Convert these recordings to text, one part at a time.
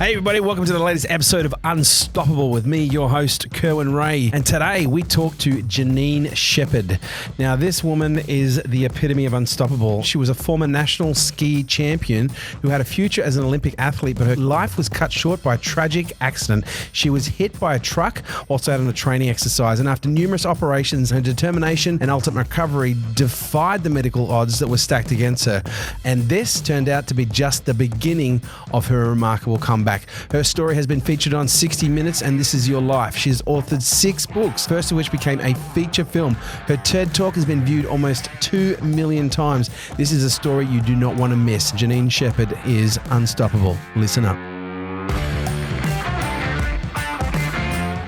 Hey everybody, welcome to the latest episode of Unstoppable with me, your host, Kerwin Ray. And today we talk to Janine Shepherd. Now this woman is the epitome of unstoppable. She was a former national ski champion who had a future as an Olympic athlete, but her life was cut short by a tragic accident. She was hit by a truck whilst out on a training exercise, and after numerous operations, her determination and ultimate recovery defied the medical odds that were stacked against her. And this turned out to be just the beginning of her remarkable comeback. Her story has been featured on 60 Minutes and This Is Your Life. She has authored 6 books, first of which became a feature film. Her TED Talk has been viewed almost 2 million times. This is a story you do not want to miss. Janine Shepherd is unstoppable. Listen up.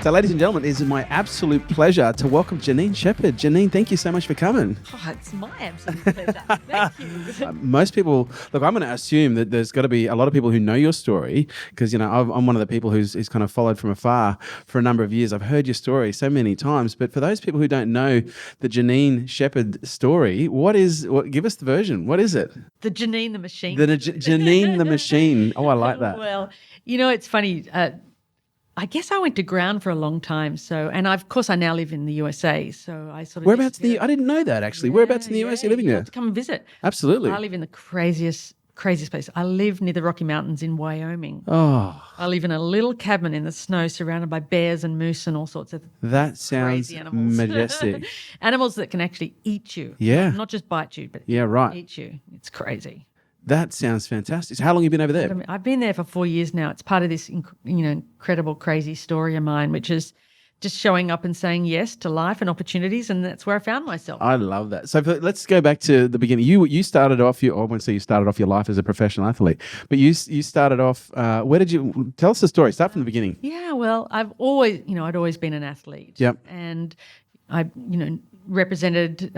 So, ladies and gentlemen, it is my absolute pleasure to welcome Janine Shepherd. Janine, thank you so much for coming. Oh, it's my absolute pleasure. Thank you. Most people, look, I'm going to assume that there's got to be a lot of people who know your story because, you know, I'm one of the people who's kind of followed from afar for a number of years. I've heard your story so many times, but for those people who don't know the Janine Shepherd story, give us the version. What is it? The Janine the Machine. Janine the Machine. Oh, I like that. Well, you know, it's funny. I guess I went to ground for a long time. Of course, I now live in the USA. So I sort of. Whereabouts I didn't know that actually. Whereabouts in the US are you living there? To come and visit. Absolutely. I live in the craziest place. I live near the Rocky Mountains in Wyoming. Oh. I live in a little cabin in the snow surrounded by bears and moose and all sorts of that sounds crazy animals. Majestic. Animals that can actually eat you. Yeah. Not just bite you, but eat you. It's crazy. That sounds fantastic. So how long have you been over there? I've been there for 4 years now. It's part of this incredible, crazy story of mine, which is just showing up and saying yes to life and opportunities, and that's where I found myself. I love that. So let's go back to the beginning. You started off I won't say you started off your life as a professional athlete, but you started off. Where did you tell us the story? Start from the beginning. Yeah, well, I'd always been an athlete. Yep. And I represented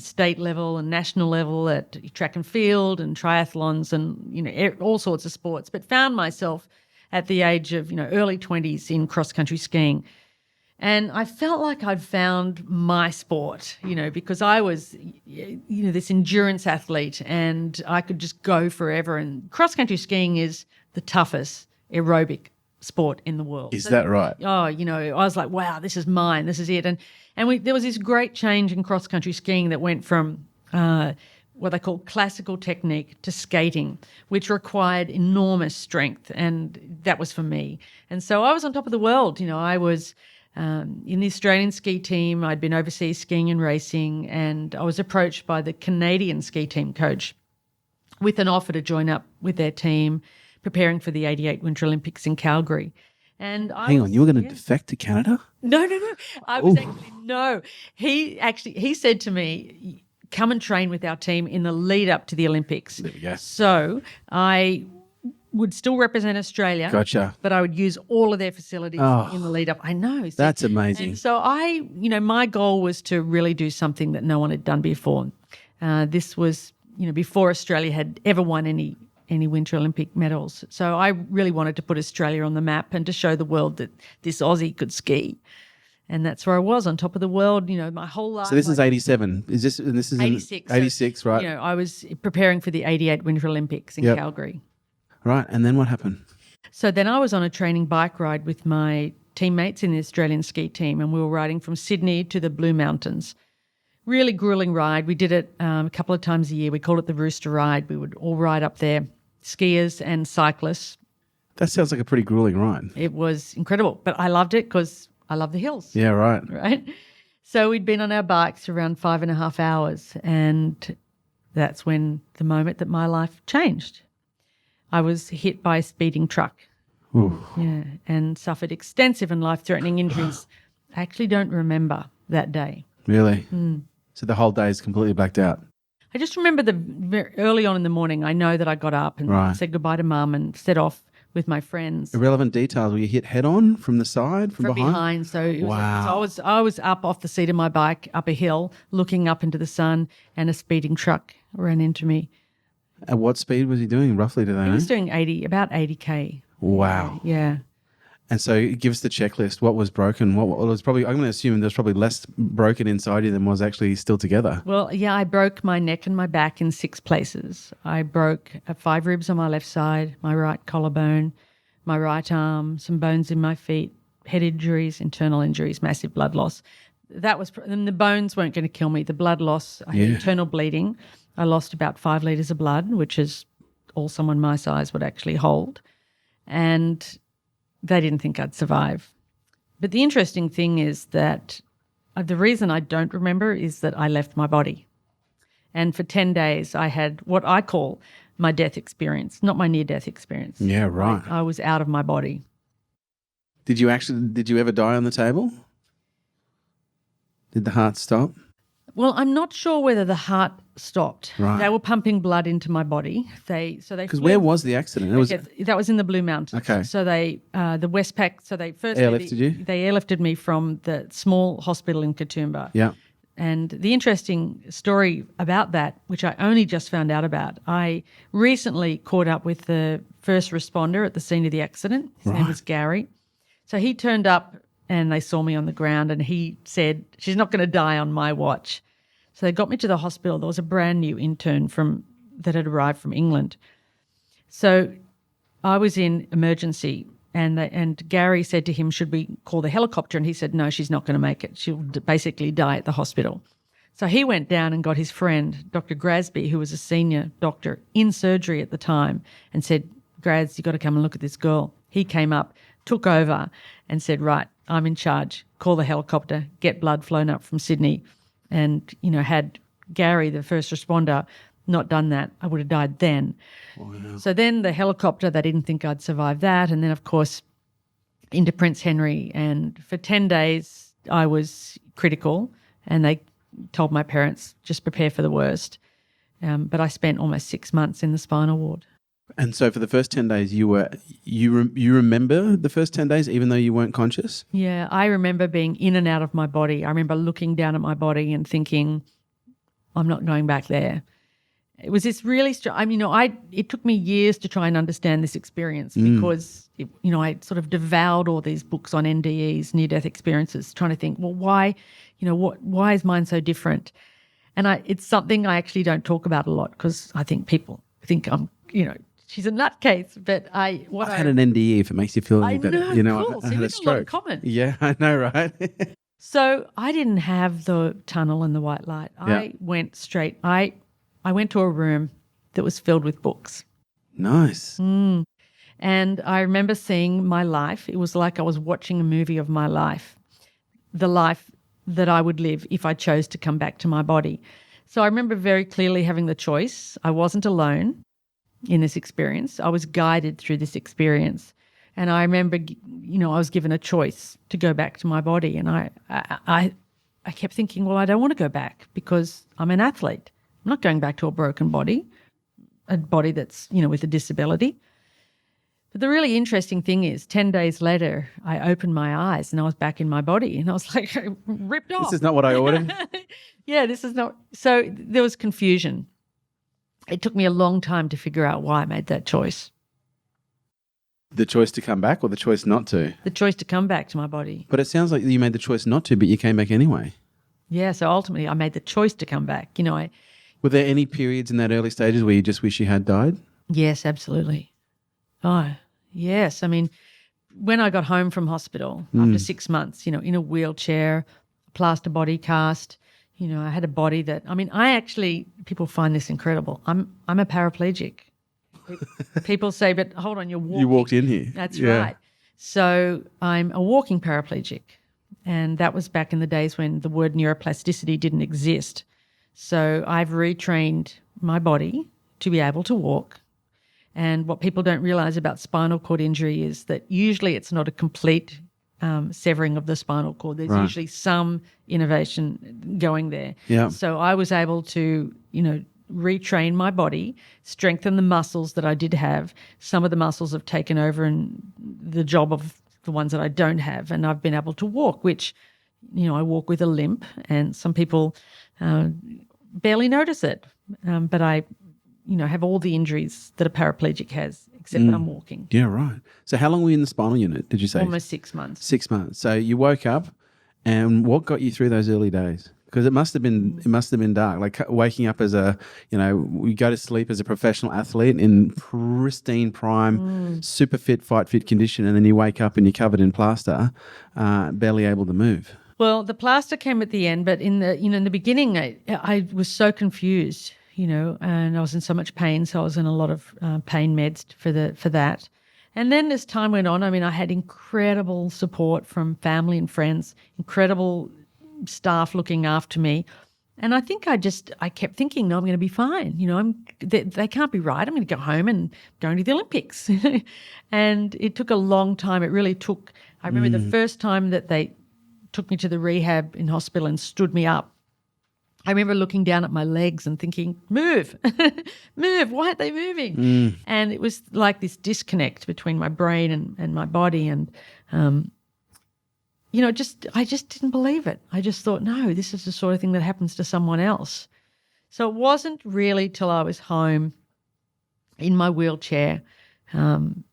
state level and national level at track and field and triathlons and all sorts of sports, but found myself at the age of early 20s in cross country skiing. And I felt like I'd found my sport, because I was, this endurance athlete and I could just go forever. And cross-country skiing is the toughest aerobic sport in the world. Is that right? Oh, I was like, wow, this is mine. This is it. And there was this great change in cross-country skiing that went from what they call classical technique to skating, which required enormous strength. And that was for me. And so I was on top of the world. I was in the Australian ski team. I'd been overseas skiing and racing, and I was approached by the Canadian ski team coach with an offer to join up with their team preparing for the 88 Winter Olympics in Calgary. And Hang on, you were going to defect to Canada? No. I was no. He said to me, come and train with our team in the lead up to the Olympics. There we go. So I would still represent Australia. Gotcha. But I would use all of their facilities in the lead up. I know. That's amazing. And so my goal was to really do something that no one had done before. This was, before Australia had ever won any Winter Olympic medals. So I really wanted to put Australia on the map and to show the world that this Aussie could ski. And that's where I was, on top of the world, my whole life. So this is 87. This is 86. 86, right? I was preparing for the 88 Winter Olympics in Calgary. Right, and then what happened? So then I was on a training bike ride with my teammates in the Australian ski team, and we were riding from Sydney to the Blue Mountains. Really grueling ride. We did it a couple of times a year. We called it the Rooster Ride. We would all ride up there, skiers and cyclists. That sounds like a pretty grueling ride. It was incredible, but I loved it because I love the hills. Yeah, right. Right? So we'd been on our bikes around 5.5 hours, and that's when the moment that my life changed. I was hit by a speeding truck. Ooh. Yeah, and suffered extensive and life-threatening injuries. I actually don't remember that day. Really? So the whole day is completely blacked out? I just remember very early on in the morning, I know that I got up and said goodbye to Mum and set off with my friends. Irrelevant details. Were you hit head-on from the side, from behind? So I was up off the seat of my bike, up a hill, looking up into the sun, and a speeding truck ran into me. At what speed was he doing, roughly, do they know? He was doing about 80K. Wow. Yeah. And so give us the checklist. What was broken? What was probably? I'm going to assume there's probably less broken inside you than was actually still together. Well, yeah, I broke my neck and my back in 6 places. I broke 5 ribs on my left side, my right collarbone, my right arm, some bones in my feet, head injuries, internal injuries, massive blood loss. That was, and the bones weren't going to kill me. The blood loss, I had internal bleeding. I lost about 5 litres of blood, which is all someone my size would actually hold. And they didn't think I'd survive. But the interesting thing is that the reason I don't remember is that I left my body. And for 10 days, I had what I call my death experience, not my near-death experience. Yeah, right. I was out of my body. Did you ever die on the table? Did the heart stop? Well, I'm not sure whether the heart stopped. Right. They were pumping blood into my body. Because where was the accident? That was in the Blue Mountains. Okay. So the Westpac. So they first airlifted you. They airlifted me from the small hospital in Katoomba. Yeah. And the interesting story about that, which I only just found out about, I recently caught up with the first responder at the scene of the accident. His name was Gary. So he turned up and they saw me on the ground and he said, "She's not going to die on my watch." So they got me to the hospital. There was a brand new intern that had arrived from England. So I was in emergency and Gary said to him, "Should we call the helicopter?" And he said, "No, she's not going to make it. She'll basically die at the hospital." So he went down and got his friend, Dr. Grasby, who was a senior doctor in surgery at the time, and said, "Graz, you've got to come and look at this girl." He came up, took over and said, "Right, I'm in charge. Call the helicopter, get blood flown up from Sydney." And, had Gary, the first responder, not done that, I would have died then. Wow. So then the helicopter, they didn't think I'd survive that. And then, of course, into Prince Henry. And for 10 days, I was critical and they told my parents, just prepare for the worst. But I spent almost 6 months in the spinal ward. And so for the first 10 days, you remember the first 10 days even though you weren't conscious? Yeah, I remember being in and out of my body. I remember looking down at my body and thinking, I'm not going back there. It was this really it took me years to try and understand this experience because, I sort of devoured all these books on NDEs, near-death experiences, trying to think, well, why is mine so different? And it's something I actually don't talk about a lot because I think people think I'm, she's a nutcase, but I had an NDE if it makes you feel any better. Cool. I had a stroke. A lot in common. Yeah, I know, right? So I didn't have the tunnel and the white light. I went straight. I went to a room that was filled with books. Nice. And I remember seeing my life. It was like I was watching a movie of my life, the life that I would live if I chose to come back to my body. So I remember very clearly having the choice. I wasn't alone in this experience. I was guided through this experience. And I remember, I was given a choice to go back to my body. And I kept thinking, well, I don't want to go back because I'm an athlete. I'm not going back to a broken body, a body that's, with a disability. But the really interesting thing is 10 days later, I opened my eyes and I was back in my body and I was like ripped off. This is not what I ordered. Yeah, this is not. So there was confusion. It took me a long time to figure out why I made that choice. The choice to come back or the choice not to? The choice to come back to my body. But it sounds like you made the choice not to, but you came back anyway. Yeah, so ultimately I made the choice to come back. Were there any periods in that early stages where you just wish you had died? Yes, absolutely. Oh, yes. I mean, when I got home from hospital after 6 months, in a wheelchair, plaster body cast, I had a body that, people find this incredible. I'm a paraplegic. People say, but hold on, you're walking. You walked in here. That's right. So I'm a walking paraplegic. And that was back in the days when the word neuroplasticity didn't exist. So I've retrained my body to be able to walk. And what people don't realize about spinal cord injury is that usually it's not a complete severing of the spinal cord. There's usually some innovation going there. Yeah. So I was able to, retrain my body, strengthen the muscles that I did have. Some of the muscles have taken over and the job of the ones that I don't have. And I've been able to walk, which, I walk with a limp and some people barely notice it. But I, have all the injuries that a paraplegic has, except that I'm walking. Yeah, right. So how long were you in the spinal unit, did you say? Almost 6 months. 6 months. So you woke up and what got you through those early days? Because it must have been dark. Like waking up as we go to sleep as a professional athlete in pristine prime, super fit, fight fit condition, and then you wake up and you're covered in plaster, barely able to move. Well, the plaster came at the end, but in the beginning, I was so confused, and I was in so much pain, so I was on a lot of pain meds for that. And then as time went on, I had incredible support from family and friends, incredible staff looking after me. And I think I kept thinking, no, I'm going to be fine. They can't be right. I'm going to go home and go to the Olympics. And it took a long time. It really took, I remember the first time that they took me to the rehab in hospital and stood me up. I remember looking down at my legs and thinking, move, move, why aren't they moving? And it was like this disconnect between my brain and my body. And, I just didn't believe it. I just thought, no, this is the sort of thing that happens to someone else. So it wasn't really till I was home in my wheelchair, and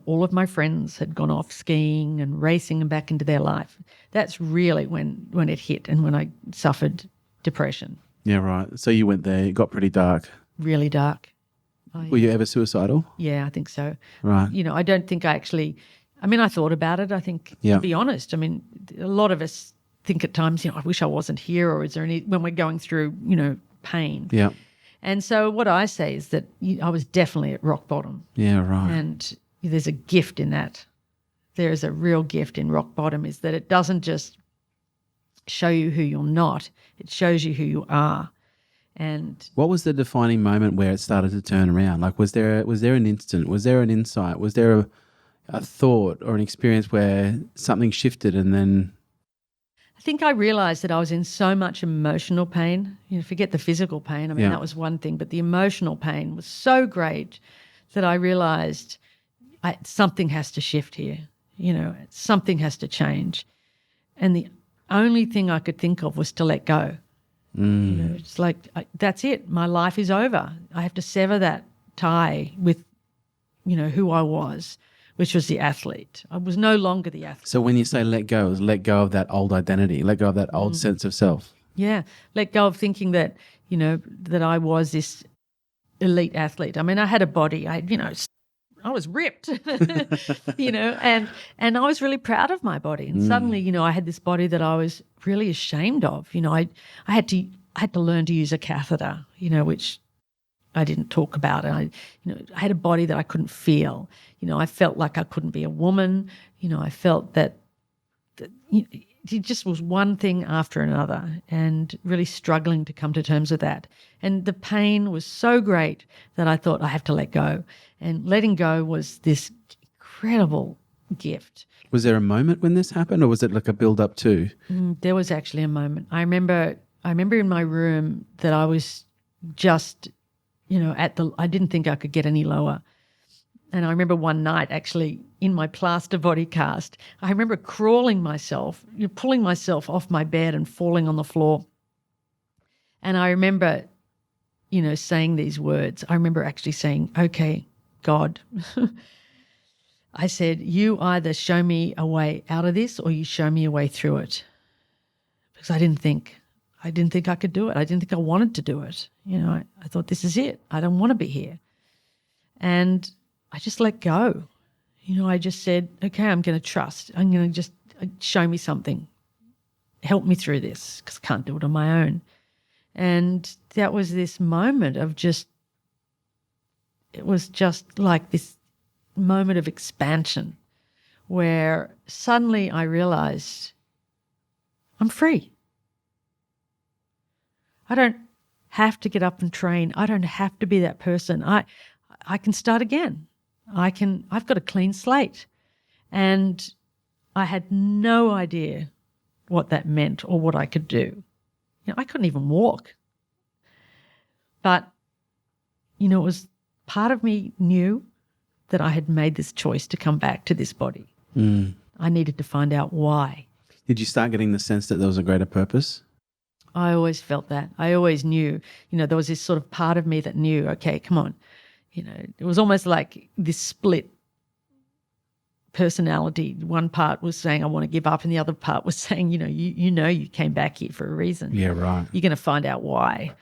all of my friends had gone off skiing and racing and back into their life. That's really when it hit and when I suffered depression. Yeah, right. So you went there. It got pretty dark. Really dark. Were you ever suicidal? Yeah, I think so. Right. I don't think I actually. I thought about it. I think, to be honest, a lot of us think at times, I wish I wasn't here, or is there any, when we're going through, pain. Yeah. And so what I say is that I was definitely at rock bottom. Yeah, right. And there's a gift in that. There is a real gift in rock bottom, is that it doesn't just show you who you're not, it shows you who you are. And what was the defining moment where it started to turn around? Like, was there an instant? Was there an insight? Was there a thought or an experience where something shifted and then? I think I realised that I was in so much emotional pain. Forget the physical pain. That was one thing, but the emotional pain was so great that I realised something has to shift here. Something has to change. And the only thing I could think of was to let go. It's like, that's it. My life is over. I have to sever that tie with, who I was, which was the athlete. I was no longer the athlete. So when you say let go, is let go of that old identity, let go of that old sense of self. Yeah, let go of thinking that, that I was this elite athlete. I had a body. I was ripped, and I was really proud of my body. And suddenly, I had this body that I was really ashamed of. I had to learn to use a catheter, which I didn't talk about. And I had a body that I couldn't feel. I felt like I couldn't be a woman. I felt that it just was one thing after another, and really struggling to come to terms with that. And the pain was so great that I thought I have to let go. And letting go was this incredible gift. Was there a moment when this happened, or was it like a build-up too? There was actually a moment. I remember in my room that I was just, I didn't think I could get any lower. And I remember one night actually in my plaster body cast, I remember crawling myself, pulling myself off my bed and falling on the floor. And I remember, saying these words. I remember actually saying, okay, God, I said, you either show me a way out of this or you show me a way through it. Because I didn't think I could do it. I didn't think I wanted to do it. I thought, this is it. I don't want to be here. And I just let go. I just said, okay, I'm going to trust. I'm going to just show me something. Help me through this, because I can't do it on my own. And that was this moment of it was just like this moment of expansion where suddenly I realized I'm free. I don't have to get up and train. I don't have to be that person. I can start again. I've got a clean slate. And I had no idea what that meant or what I could do. I couldn't even walk. But, it was part of me knew that I had made this choice to come back to this body. I needed to find out why. Did you start getting the sense that there was a greater purpose? I always felt that. I always knew, there was this sort of part of me that knew, okay, come on. It was almost like this split personality. One part was saying, I want to give up, and the other part was saying, you came back here for a reason. Yeah, right. You're going to find out why.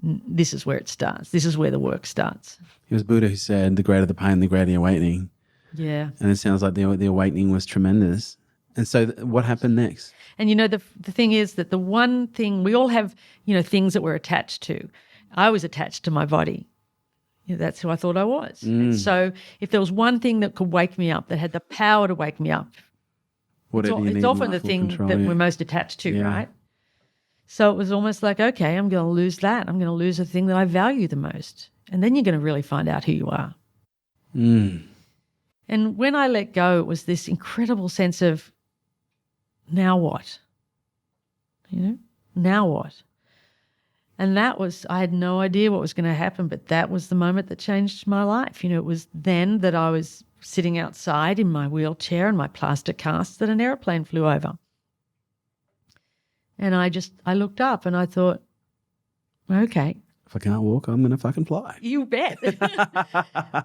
This is where it starts. This is where the work starts. It was Buddha who said, the greater the pain, the greater the awakening. Yeah. And it sounds like the awakening was tremendous. And so what happened next? And, the thing is that the one thing, we all have, things that we're attached to. I was attached to my body. That's who I thought I was. And so if there was one thing that could wake me up, that had the power to wake me up, it's often the thing that we're most attached to, right? So it was almost like, okay, I'm going to lose that. I'm going to lose the thing that I value the most. And then you're going to really find out who you are. And when I let go, it was this incredible sense of, now what? Now what? And that was, I had no idea what was going to happen, but that was the moment that changed my life. It was then that I was sitting outside in my wheelchair and my plaster cast that an aeroplane flew over. And I looked up and I thought, okay. If I can't walk, I'm going to fucking fly. You bet.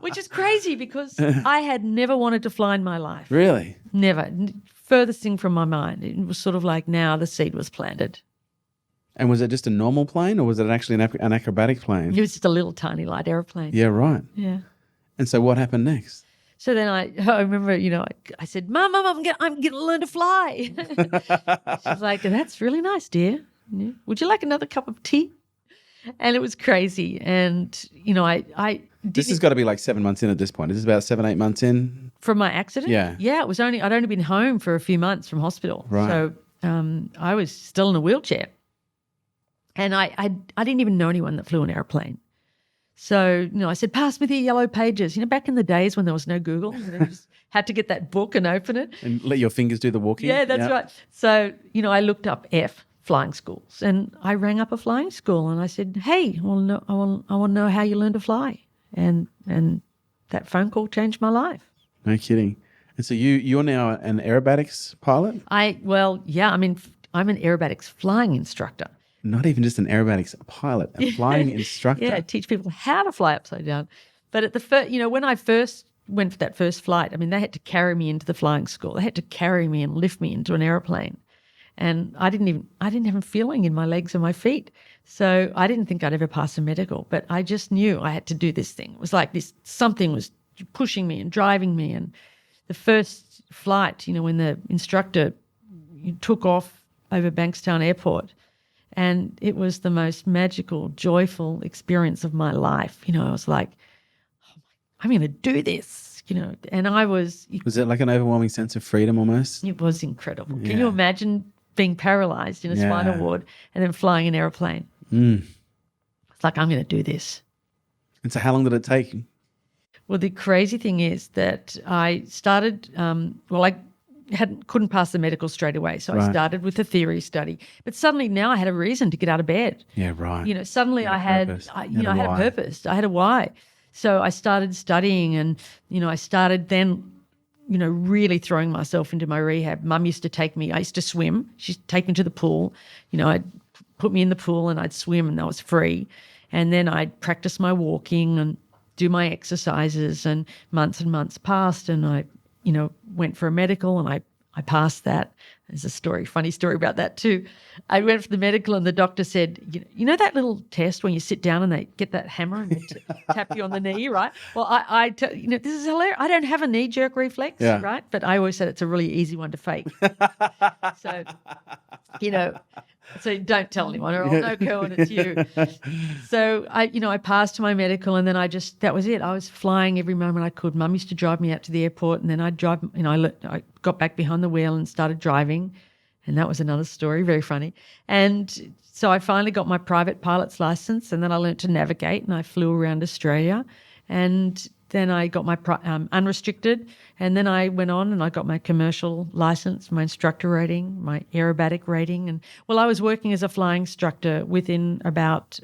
Which is crazy because I had never wanted to fly in my life. Really? Never. Furthest thing from my mind. It was sort of like now the seed was planted. And was it just a normal plane or was it actually an acrobatic plane? It was just a little tiny light aeroplane. Yeah, right. Yeah. And so what happened next? So then I remember, I said, Mum, I'm going to learn to fly. She's like, that's really nice, dear. Would you like another cup of tea? And it was crazy. And, This has got to be like 7 months in at this point. Is this about 7, 8 months in? From my accident? Yeah. Yeah, I'd only been home for a few months from hospital. Right. So I was still in a wheelchair. And I didn't even know anyone that flew an airplane. So, I said, pass me the yellow pages. Back in the days when there was no Google, you just had to get that book and open it. And let your fingers do the walking? Yeah, that's right. So, I looked up flying schools, and I rang up a flying school and I said, hey, I want to know how you learn to fly. And that phone call changed my life. No kidding. And so you're now an aerobatics pilot? I'm an aerobatics flying instructor. Not even just an aerobatics pilot, a flying instructor. Yeah, teach people how to fly upside down. But at the first, when I first went for that first flight, they had to carry me into the flying school. They had to carry me and lift me into an aeroplane. And I didn't have a feeling in my legs or my feet. So I didn't think I'd ever pass a medical, but I just knew I had to do this thing. It was like something was pushing me and driving me. And the first flight, when the instructor took off over Bankstown Airport, and it was the most magical, joyful experience of my life. I was like, oh, I'm going to do this, and I was... Was it like an overwhelming sense of freedom almost? It was incredible. Yeah. Can you imagine being paralyzed in a spinal ward and then flying an aeroplane? It's like, I'm going to do this. And so how long did it take? Well, the crazy thing is that I started, couldn't pass the medical straight away. So I started with a theory study. But suddenly now I had a reason to get out of bed. Yeah, right. Suddenly I had a purpose. I had a why. So I started studying and, I started then, really throwing myself into my rehab. Mum used to take me, I used to swim. She'd take me to the pool. I'd put me in the pool and I'd swim and that was free. And then I'd practice my walking and do my exercises, and months passed and I went for a medical and I passed that. There's a funny story about that too. I went for the medical and the doctor said, that little test when you sit down and they get that hammer and they tap you on the knee, right? Well, this is hilarious. I don't have a knee jerk reflex, right? But I always said it's a really easy one to fake. So don't tell anyone or I'll know, Kerwin, it's you. So I passed my medical and then that was it. I was flying every moment I could. Mum used to drive me out to the airport and then I'd drive, I got back behind the wheel and started driving. And that was another story, very funny. And so I finally got my private pilot's license and then I learned to navigate and I flew around Australia. And then I got my unrestricted, and then I went on and I got my commercial license, my instructor rating, my aerobatic rating. And I was working as a flying instructor within about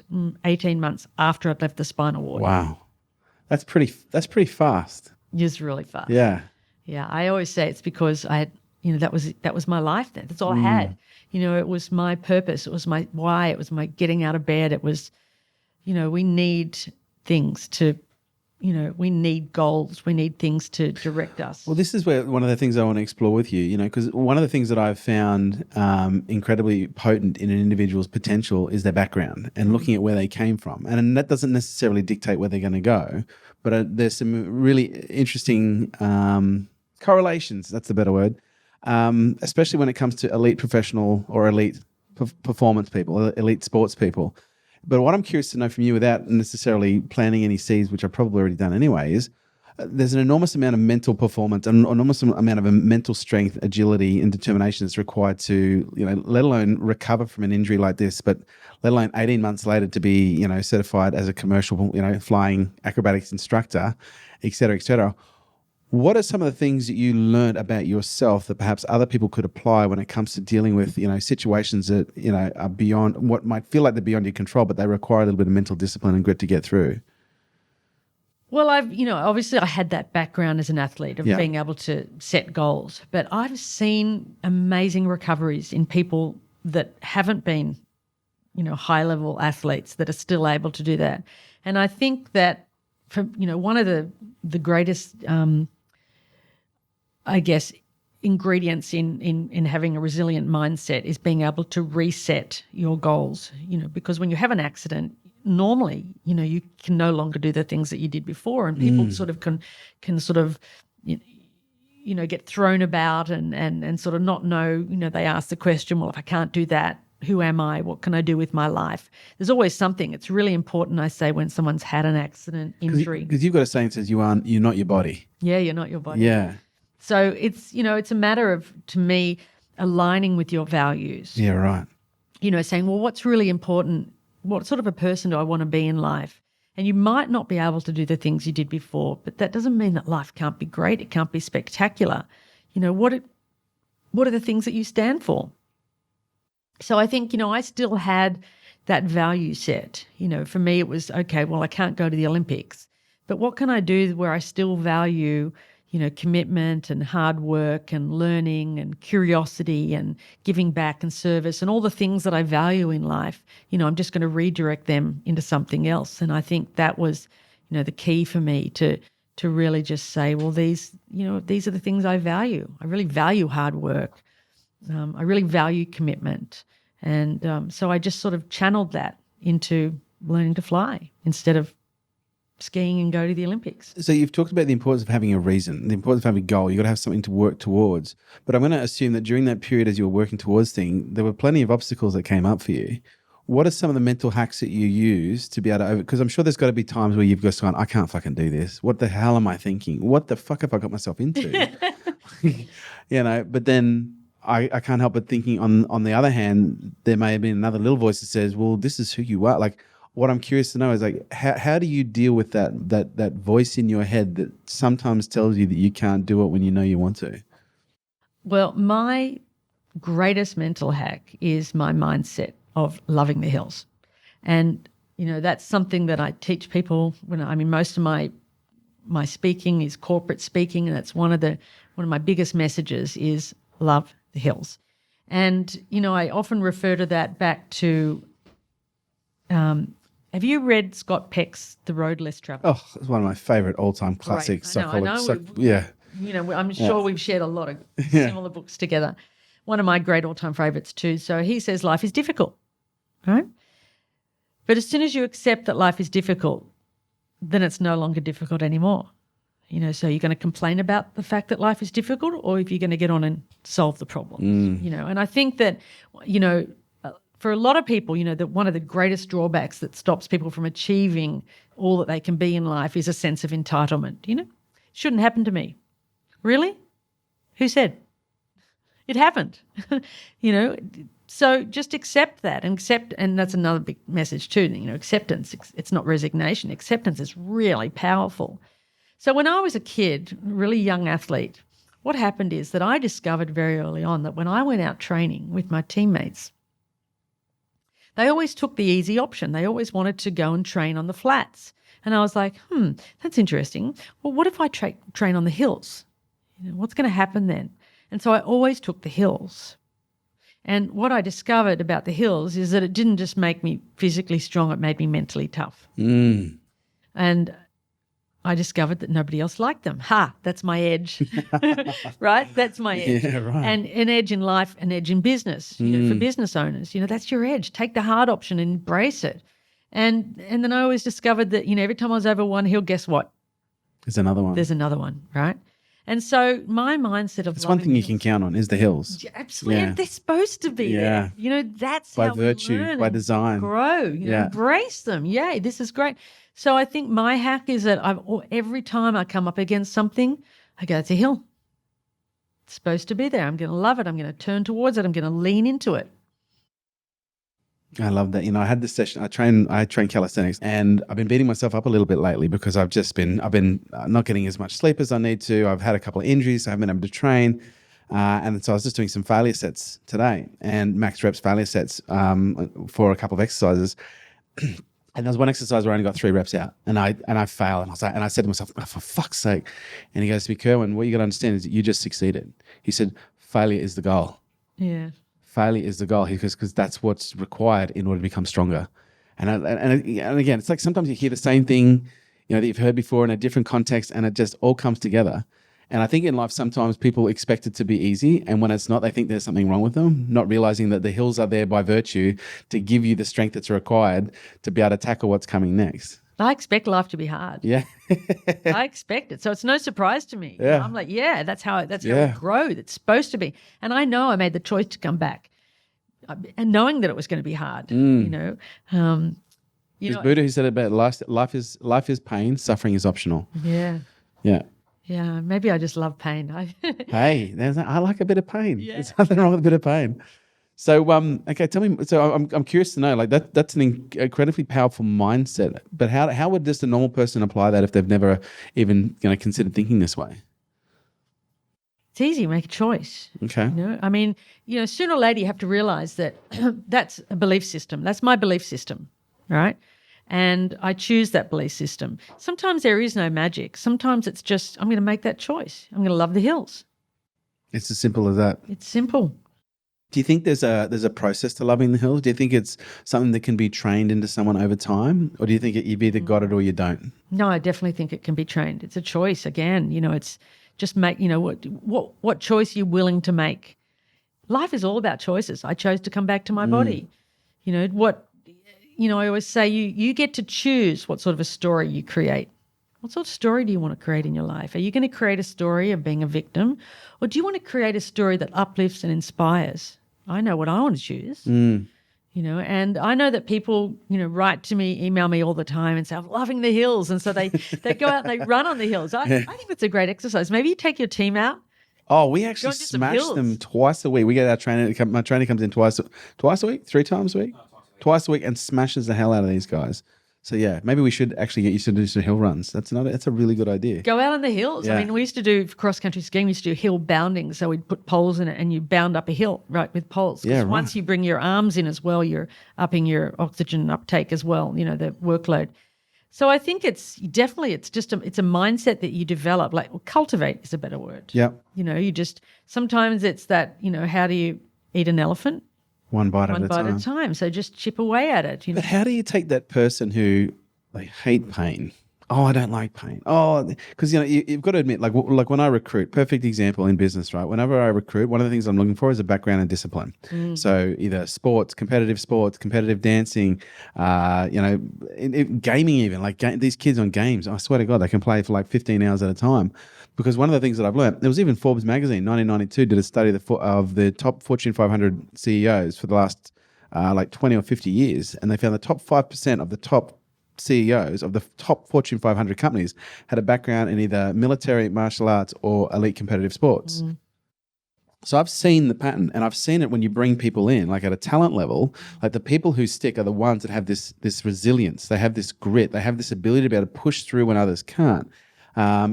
18 months after I'd left the spinal ward. Wow. That's pretty fast. It was really fast. Yeah. Yeah. I always say it's because I had, that was my life then. That's all I had. It was my purpose. It was my why. It was my getting out of bed. It was, we need things to we need goals. We need things to direct us. Well, this is where one of the things I want to explore with you, because one of the things that I've found incredibly potent in an individual's potential is their background and looking at where they came from. And that doesn't necessarily dictate where they're going to go, but there's some really interesting correlations, that's the better word, especially when it comes to elite professional or elite performance people, elite sports people. But what I'm curious to know from you, without necessarily planting any seeds, which I've probably already done anyway, is there's an enormous amount of mental performance, an enormous amount of mental strength, agility, and determination that's required to, let alone recover from an injury like this, but let alone 18 months later to be, certified as a commercial, flying acrobatics instructor, et cetera, et cetera. What are some of the things that you learned about yourself that perhaps other people could apply when it comes to dealing with, situations that, are beyond what might feel like they're beyond your control, but they require a little bit of mental discipline and grit to get through? Well, obviously I had that background as an athlete of being able to set goals, but I've seen amazing recoveries in people that haven't been, high-level athletes that are still able to do that. And I think that, one of the greatest ingredients in having a resilient mindset is being able to reset your goals, because when you have an accident, normally, you can no longer do the things that you did before, and people sort of can sort of, get thrown about and sort of not know, they ask the question, well, if I can't do that, who am I? What can I do with my life? There's always something. It's really important, I say, when someone's had an accident, injury. Because you've got a saying that says you're not your body. Yeah, you're not your body. Yeah. So it's, it's a matter of, to me, aligning with your values. Yeah, right. Saying, well, what's really important? What sort of a person do I want to be in life? And you might not be able to do the things you did before, but that doesn't mean that life can't be great. It can't be spectacular. What are the things that you stand for? So I think, I still had that value set. For me it was, okay, well, I can't go to the Olympics, but what can I do where I still value, commitment and hard work and learning and curiosity and giving back and service and all the things that I value in life. I'm just going to redirect them into something else. And I think that was, the key for me to really just say, well, these are the things I value. I really value hard work. I really value commitment. And so I just sort of channeled that into learning to fly instead of skiing and go to the Olympics. So you've talked about the importance of having a reason, the importance of having a goal. You've got to have something to work towards. But I'm going to assume that during that period as you were working towards things, there were plenty of obstacles that came up for you. What are some of the mental hacks that you use to be able to because I'm sure there's got to be times where you've just gone, I can't fucking do this. What the hell am I thinking? What the fuck have I got myself into? But then I can't help but thinking on the other hand, there may have been another little voice that says, well, this is who you are. Like, what I'm curious to know is, like, how do you deal with that voice in your head that sometimes tells you that you can't do it when you know you want to? Well, my greatest mental hack is my mindset of loving the hills. And, that's something that I teach people most of my speaking is corporate speaking, and that's one of my biggest messages is love the hills. And, I often refer to that back to, have you read Scott Peck's The Road Less Traveled? Oh, it's one of my favorite all-time classics. Right. I know. Yeah. I'm sure we've shared a lot of similar books together. One of my great all-time favorites too. So he says life is difficult, right? But as soon as you accept that life is difficult, then it's no longer difficult anymore. So you're going to complain about the fact that life is difficult, or if you're going to get on and solve the problems, And I think that, for a lot of people, that one of the greatest drawbacks that stops people from achieving all that they can be in life is a sense of entitlement. Shouldn't happen to me. Really? Who said? It happened. So just accept that and that's another big message too. Acceptance. It's not resignation. Acceptance is really powerful. So when I was a kid, really young athlete, what happened is that I discovered very early on that when I went out training with my teammates, they always took the easy option. They always wanted to go and train on the flats. And I was like, that's interesting. Well, what if I train on the hills? What's going to happen then? And so I always took the hills. And what I discovered about the hills is that it didn't just make me physically strong, it made me mentally tough. And I discovered that nobody else liked them. Ha, that's my edge, right? That's my edge. Yeah, right. And an edge in life, an edge in business, for business owners, that's your edge. Take the hard option and embrace it. And then I always discovered that, every time I was over one hill, guess what? There's another one. There's another one, right? And so my mindset of It's one thing you can count on is the hills. Yeah, absolutely. Yeah. They're supposed to be there. That's By how virtue, we learn by and design. grow. Embrace them. Yay, this is great. So I think my hack is that every time I come up against something, I go, it's a hill. It's supposed to be there. I'm going to love it. I'm going to turn towards it. I'm going to lean into it. I love that. I had this session. I train calisthenics, and I've been beating myself up a little bit lately because I've been not getting as much sleep as I need to. I've had a couple of injuries, so I haven't been able to train. And so I was just doing some failure sets today, and max reps failure sets for a couple of exercises. And there was one exercise where I only got 3 reps out, and I failed. And I said to myself, oh, for fuck's sake. And he goes to me, Kerwin, what you got to understand is that you just succeeded. He said, failure is the goal. Yeah. Failure is the goal, because that's what's required in order to become stronger. And again, it's like sometimes you hear the same thing, that you've heard before in a different context, and it just all comes together. And I think in life, sometimes people expect it to be easy, and when it's not, they think there's something wrong with them, not realizing that the hills are there by virtue to give you the strength that's required to be able to tackle what's coming next. I expect life to be hard. Yeah. I expect it. So it's no surprise to me. Yeah. I'm like, that's how it grows. It's supposed to be. And I know I made the choice to come back, and knowing that it was going to be hard, It was Buddha who said it about life is pain, suffering is optional. Yeah. Yeah. Yeah, maybe I just love pain. Hey, I like a bit of pain. Yeah. There's nothing wrong with a bit of pain. So, okay, tell me. So, I'm curious to know, like that's an incredibly powerful mindset. But how would just a normal person apply that if they've never even considered thinking this way? It's easy. Make a choice. Okay. I mean, sooner or later you have to realize that that's a belief system. That's my belief system, right? And I choose that belief system. Sometimes there is no magic. Sometimes it's just, I'm going to make that choice. I'm going to love the hills. It's as simple as that. It's simple. Do you think there's a process to loving the hills? Do you think it's something that can be trained into someone over time? Or do you think you've either got it or you don't? No, I definitely think it can be trained. It's a choice. Again, it's just make, what choice you're willing to make. Life is all about choices. I chose to come back to my body. I always say you get to choose what sort of a story you create. What sort of story do you want to create in your life? Are you going to create a story of being a victim, or do you want to create a story that uplifts and inspires? I know what I want to choose. And I know that people, write to me, email me all the time and say, I'm loving the hills. And so they go out and they run on the hills. I think it's a great exercise. Maybe you take your team out. Oh, we actually smash them twice a week. We get our trainer. My trainer comes in twice a week, 3 times a week, twice a week, and smashes the hell out of these guys. So yeah, maybe we should actually get used to do some hill runs. That's a really good idea. Go out on the hills. Yeah. I mean, we used to do cross country skiing. We used to do hill bounding. So we'd put poles in it and you bound up a hill, right, with poles. Yeah, right. Once you bring your arms in as well, you're upping your oxygen uptake as well. The workload. So I think it's a mindset that you develop. Like cultivate is a better word. Yeah. Sometimes it's that how do you eat an elephant? One bite at a time. So just chip away at it. But how do you take that person who they hate pain? Oh, I don't like pain. Oh, because you've got to admit, like when I recruit, perfect example in business, right? Whenever I recruit, one of the things I'm looking for is a background in discipline. So either competitive dancing, in gaming even. Like these kids on games, I swear to God, they can play for like 15 hours at a time. Because one of the things that I've learned, there was even Forbes magazine, 1992, did a study of the top Fortune 500 CEOs for the last 20 or 50 years, and they found the top 5% of the top CEOs of the top Fortune 500 companies had a background in either military, martial arts, or elite competitive sports. So I've seen the pattern, and I've seen it when you bring people in, like at a talent level, like the people who stick are the ones that have this resilience, they have this grit, they have this ability to be able to push through when others can't.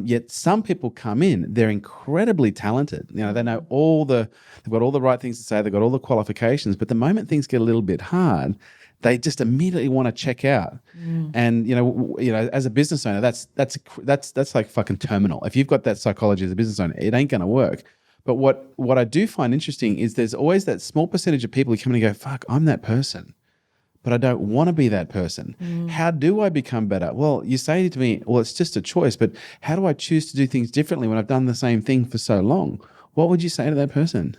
Yet some people come in, they're incredibly talented. They know they've got all the right things to say, they've got all the qualifications, but the moment things get a little bit hard, they just immediately want to check out. And as a business owner, that's like fucking terminal. If you've got that psychology as a business owner, it ain't going to work. But what I do find interesting is there's always that small percentage of people who come in and go, fuck, I'm that person. but I don't want to be that person. How do I become better? Well, you say to me, well, it's just a choice, but how do I choose to do things differently when I've done the same thing for so long? What would you say to that person?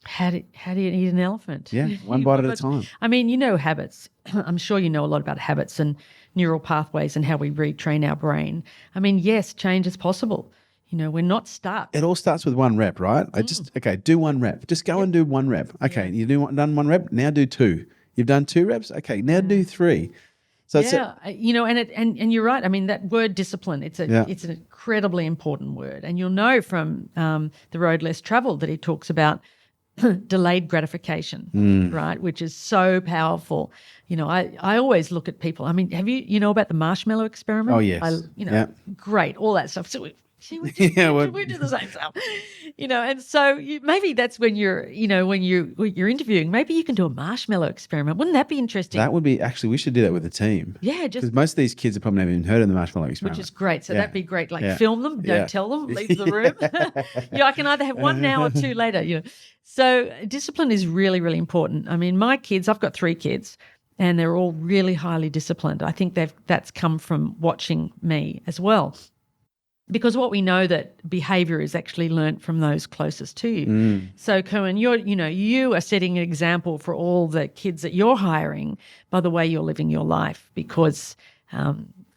How do you eat an elephant? Yeah, one bite at a time. I mean, habits. I'm sure you know a lot about habits and neural pathways and how we retrain our brain. I mean, yes, change is possible. We're not stuck. It all starts with 1 rep, right? Do 1 rep. Just go and do 1 rep. Okay, done 1 rep, now do 2. You've done 2 reps? Okay, now do 3. So and you're right. I mean, that word discipline, it's an incredibly important word. And you'll know from The Road Less Traveled that he talks about delayed gratification, right, which is so powerful. I always look at people. I mean, have you know about the marshmallow experiment? Oh, yes. Great, all that stuff. So we do the same stuff, and so maybe that's when you're interviewing, maybe you can do a marshmallow experiment. Wouldn't that be interesting? That would be, actually, we should do that with a team. Yeah, just because most of these kids have probably never even heard of the marshmallow experiment. Which is great. So that'd be great. Film them, don't tell them, leave the room. I can either have 1 now or 2 later. So discipline is really, really important. I mean, my kids, I've got 3 kids, and they're all really highly disciplined. I think that's come from watching me as well. Because what we know that behaviour is actually learnt from those closest to you. So, Kerwin, you are setting an example for all the kids that you're hiring by the way you're living your life, because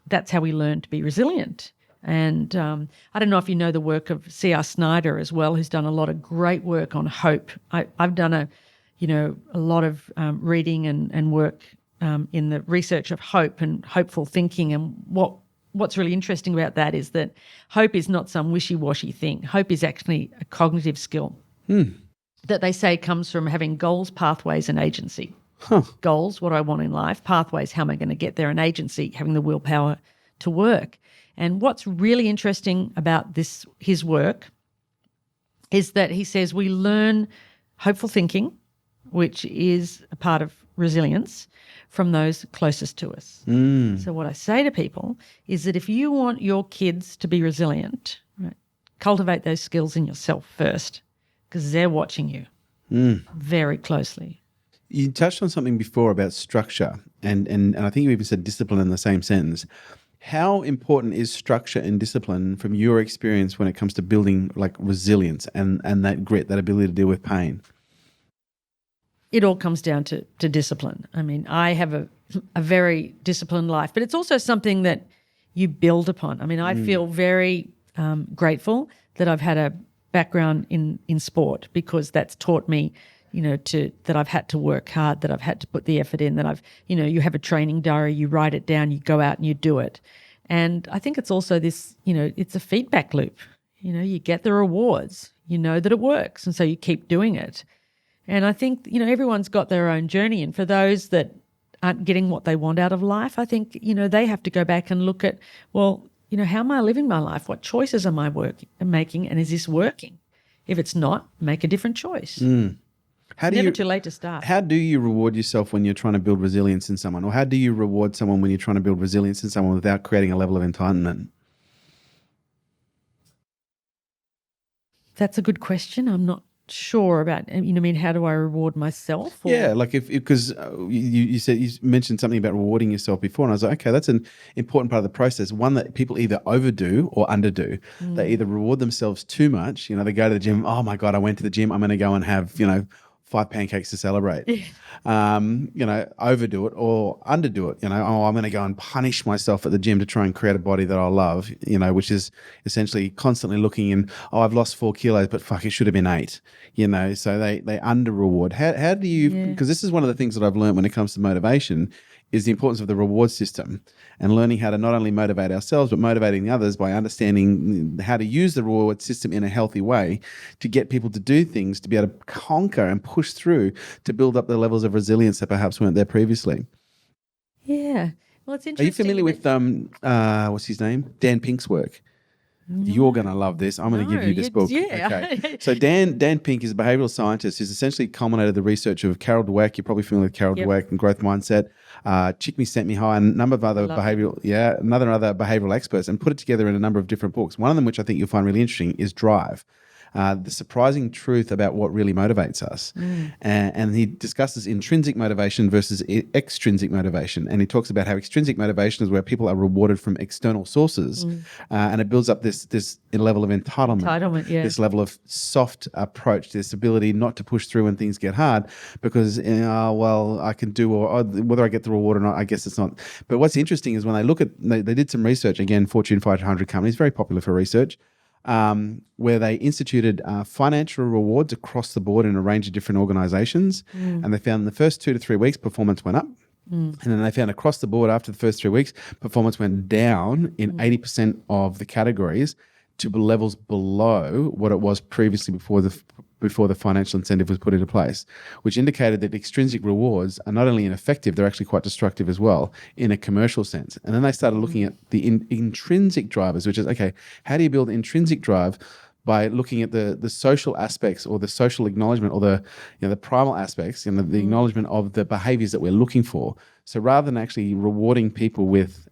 that's how we learn to be resilient. And I don't know if you know the work of C.R. Snyder as well, who's done a lot of great work on hope. I've done a lot of reading and work in the research of hope and hopeful thinking, and what's really interesting about that is that hope is not some wishy-washy thing. Hope is actually a cognitive skill that they say comes from having goals, pathways, and agency. Goals, what do I want in life? Pathways, how am I going to get there? And agency, having the willpower to work. And what's really interesting about his work is that he says we learn hopeful thinking, which is a part of resilience, from those closest to us. So what I say to people is that if you want your kids to be resilient, right, cultivate those skills in yourself first, because they're watching you very closely. You touched on something before about structure, and I think you even said discipline in the same sentence. How important is structure and discipline from your experience when it comes to building resilience and that grit, that ability to deal with pain? It all comes down to discipline. I mean, I have a very disciplined life, but it's also something that you build upon. I mean, I feel very grateful that I've had a background in sport, because that's taught me, that I've had to work hard, that I've had to put the effort in, that I've, you have a training diary, you write it down, you go out and you do it. And I think it's also this, it's a feedback loop. You get the rewards, that it works, and so you keep doing it. And I think, everyone's got their own journey. And for those that aren't getting what they want out of life, I think, they have to go back and look at, well, how am I living my life? What choices am I making? And is this working? If it's not, make a different choice. Never too late to start. How do you reward yourself when you're trying to build resilience in someone? Or how do you reward someone when you're trying to build resilience in someone without creating a level of entitlement? That's a good question. I'm not sure about, how do I reward myself? Or? Yeah, because you mentioned something about rewarding yourself before, and I was like, okay, that's an important part of the process. One that people either overdo or underdo. They either reward themselves too much. They go to the gym. Oh my God, I went to the gym. I'm going to go and have 5 pancakes to celebrate. Overdo it or underdo it. I'm going to go and punish myself at the gym to try and create a body that I love, which is essentially constantly looking in, I've lost 4 kilos, but fuck, it should have been 8, so they under reward. How do you, because this is one of the things that I've learned when it comes to motivation, is the importance of the reward system and learning how to not only motivate ourselves, but motivating others by understanding how to use the reward system in a healthy way to get people to do things, to be able to conquer and push through to build up the levels of resilience that perhaps weren't there previously. Yeah. Well, it's interesting. Are you familiar with, what's his name? Dan Pink's work? No. You're going to love this. I'm going to give you this book. Yeah. Okay. So Dan Pink is a behavioral scientist who's essentially culminated the research of Carol Dweck. You're probably familiar with Carol Dweck and growth mindset. Chick Me, Sent Me High, and a number of other behavioral experts, and put it together in a number of different books. One of them, which I think you'll find really interesting, is Drive. the surprising truth about what really motivates us. And he discusses intrinsic motivation versus extrinsic motivation. And he talks about how extrinsic motivation is where people are rewarded from external sources, and it builds up this level of entitlement, this level of soft approach, this ability not to push through when things get hard because, well, I can do, or whether I get the reward or not, I guess it's not. But what's interesting is when they look at, they did some research, again, Fortune 500 companies, very popular for research, where they instituted financial rewards across the board in a range of different organizations. And they found in the first 2 to 3 weeks, performance went up. And then they found across the board after the first 3 weeks, performance went down in 80% of the categories to levels below what it was previously before the financial incentive was put into place, which indicated that extrinsic rewards are not only ineffective, they're actually quite destructive as well in a commercial sense. And then they started looking at the intrinsic drivers, which is, okay, how do you build intrinsic drive? By looking at the social aspects or the social acknowledgement or the primal aspects and the acknowledgement of the behaviors that we're looking for. So rather than actually rewarding people with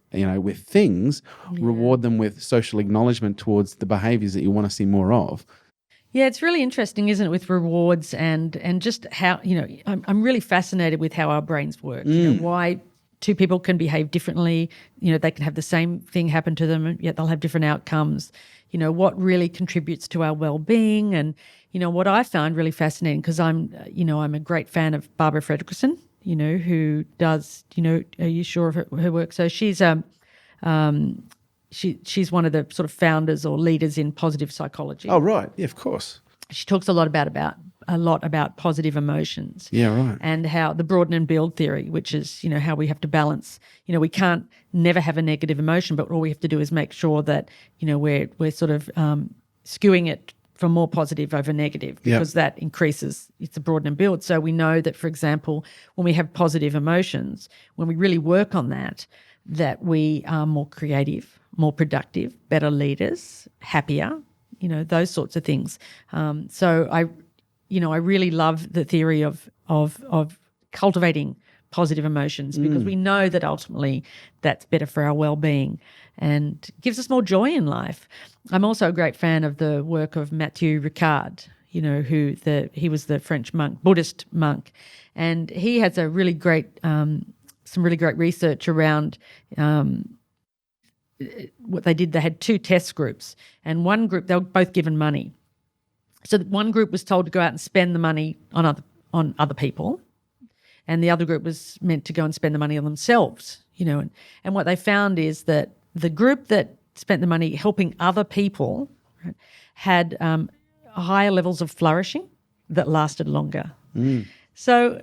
things, reward them with social acknowledgement towards the behaviors that you want to see more of. Yeah, it's really interesting, isn't it, with rewards and just how, I'm really fascinated with how our brains work. Why two people can behave differently, they can have the same thing happen to them, yet they'll have different outcomes. What really contributes to our well-being. And, what I found really fascinating, because I'm a great fan of Barbara Fredrickson, who does, are you sure of her work? So she's she's one of the sort of founders or leaders in positive psychology. Oh, right. Yeah, of course. She talks a lot about positive emotions. Yeah, right. And how the broaden and build theory, which is, how we have to balance, we can't never have a negative emotion, but all we have to do is make sure that, we're sort of skewing it for more positive over negative, because that increases, it's a broaden and build. So we know that, for example, when we have positive emotions, when we really work on that we are more creative, more productive, better leaders, happier, those sorts of things. So I really love the theory of cultivating positive emotions, because we know that ultimately that's better for our well-being and gives us more joy in life. I'm also a great fan of the work of Mathieu Ricard, he was the French monk, Buddhist monk, and he has a really great, some really great research around what they did. They had 2 test groups, and one group, they were both given money. So one group was told to go out and spend the money on other people, and the other group was meant to go and spend the money on themselves, and what they found is that the group that spent the money helping other people, right, had higher levels of flourishing that lasted longer. So,